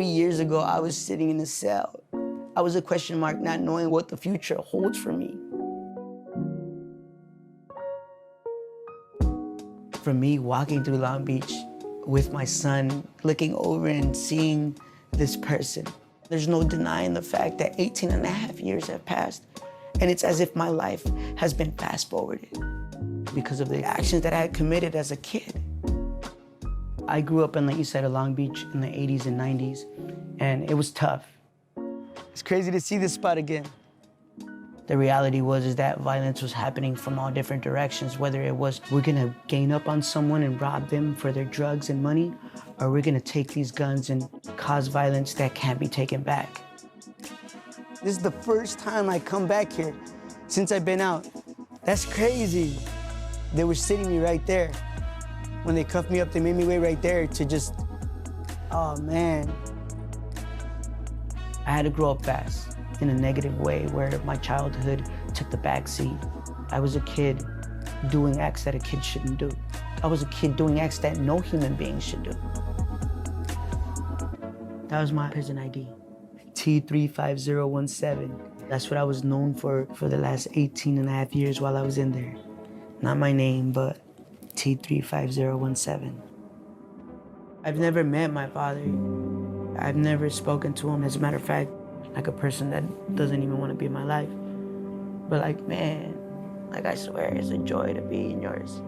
3 years ago, I was sitting in a cell. I was a question mark, not knowing what the future holds for me. For me, walking through Long Beach with my son, looking over and seeing this person, there's no denying the fact that 18 and a half years have passed, and it's as if my life has been fast-forwarded because of the actions that I had committed as a kid. I grew up on the east side of Long Beach in the 80s and 90s, and it was tough. It's crazy to see this spot again. The reality is that violence was happening from all different directions, whether it was we're gonna gang up on someone and rob them for their drugs and money, or we're gonna take these guns and cause violence that can't be taken back. This is the first time I come back here since I've been out. That's crazy. They were sitting me right there. When they cuffed me up, they made me wait right there to just, oh man. I had to grow up fast in a negative way where my childhood took the back seat. I was a kid doing acts that a kid shouldn't do. I was a kid doing acts that no human being should do. That was my prison ID, T35017. That's what I was known for the last 18 and a half years while I was in there. Not my name, but T35017. I've never met my father. I've never spoken to him. As a matter of fact, like a person that doesn't even want to be in my life. But like, man, like I swear it's a joy to be in yours.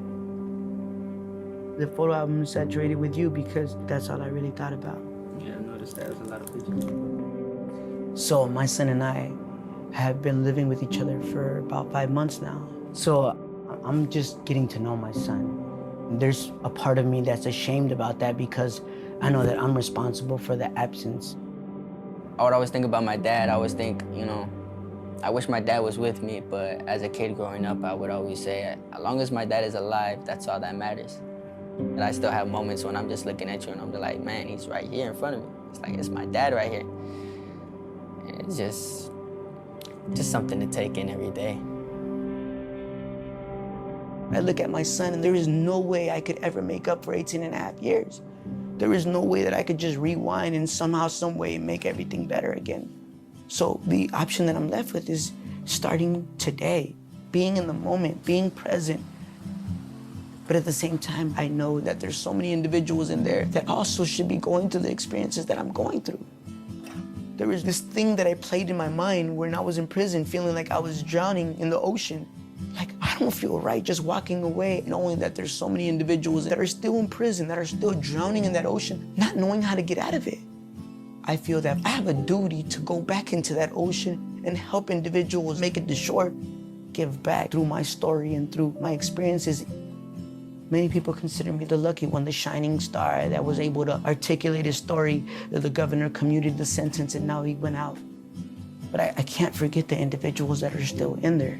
The photo album is saturated with you because that's all I really thought about. Yeah, I noticed there's a lot of pictures. So my son and I have been living with each other for about 5 months now. So I'm just getting to know my son. There's a part of me that's ashamed about that because I know that I'm responsible for the absence. I would always think about my dad. I always think, you know, I wish my dad was with me, but as a kid growing up, I would always say, as long as my dad is alive, that's all that matters. And I still have moments when I'm just looking at you and I'm like, man, he's right here in front of me. It's like, it's my dad right here. And it's just something to take in every day. I look at my son and there is no way I could ever make up for 18 and a half years. There is no way that I could just rewind and somehow, some way make everything better again. So the option that I'm left with is starting today, being in the moment, being present. But at the same time, I know that there's so many individuals in there that also should be going through the experiences that I'm going through. There was this thing that I played in my mind when I was in prison, feeling like I was drowning in the ocean. Like, I don't feel right just walking away, knowing that there's so many individuals that are still in prison, that are still drowning in that ocean, not knowing how to get out of it. I feel that I have a duty to go back into that ocean and help individuals make it to shore, give back through my story and through my experiences. Many people consider me the lucky one, the shining star that was able to articulate his story, that the governor commuted the sentence and now he went out. But I can't forget the individuals that are still in there.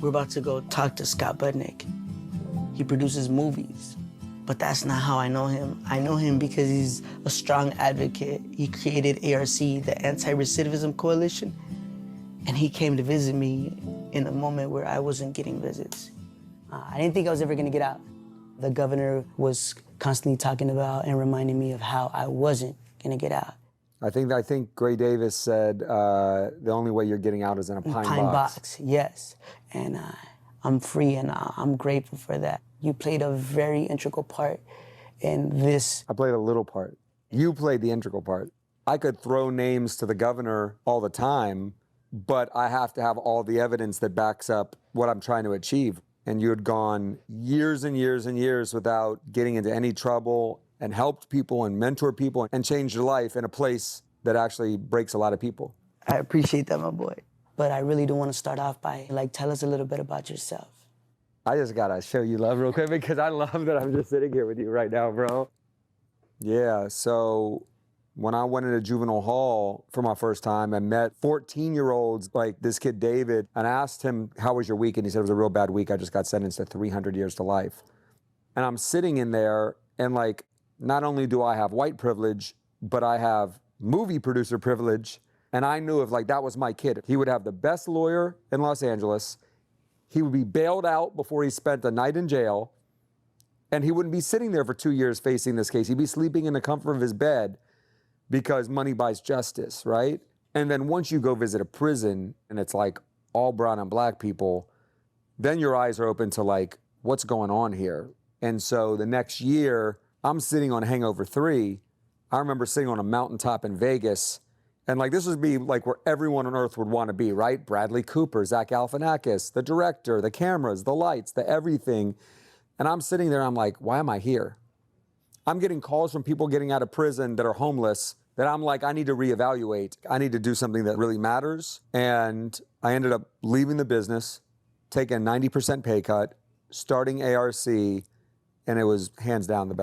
We're about to go talk to Scott Budnick. He produces movies, but that's not how I know him. I know him because he's a strong advocate. He created ARC, the Anti-Recidivism Coalition, and he came to visit me in a moment where I wasn't getting visits. I didn't think I was ever gonna get out. The governor was constantly talking about and reminding me of how I wasn't gonna get out. I think Gray Davis said the only way you're getting out is in a pine box. Yes. And I'm free and I'm grateful for that. You played a very integral part in this. I played a little part. You played the integral part. I could throw names to the governor all the time, but I have to have all the evidence that backs up what I'm trying to achieve. And you had gone years and years and years without getting into any trouble and helped people and mentored people and changed your life in a place that actually breaks a lot of people. I appreciate that, my boy. But I really do want to start off by, tell us a little bit about yourself. I just gotta show you love real quick because I love that I'm just sitting here with you right now, bro. Yeah, so when I went into juvenile hall for my first time, I met 14-year-olds like this kid, David, and I asked him, how was your week? And he said, it was a real bad week. I just got sentenced to 300 years to life. And I'm sitting in there and not only do I have white privilege, but I have movie producer privilege. And I knew if that was my kid, he would have the best lawyer in Los Angeles. He would be bailed out before he spent a night in jail. And he wouldn't be sitting there for 2 years facing this case. He'd be sleeping in the comfort of his bed because money buys justice, right? And then once you go visit a prison and it's like all brown and black people, then your eyes are open to like, what's going on here? And so the next year, I'm sitting on Hangover 3. I remember sitting on a mountaintop in Vegas, and like this would be like where everyone on earth would want to be, right? Bradley Cooper, Zach Galifianakis, the director, the cameras, the lights, the everything. And I'm sitting there, I'm like, why am I here? I'm getting calls from people getting out of prison that are homeless that I'm like, I need to reevaluate. I need to do something that really matters. And I ended up leaving the business, taking a 90% pay cut, starting ARC, and it was hands down the best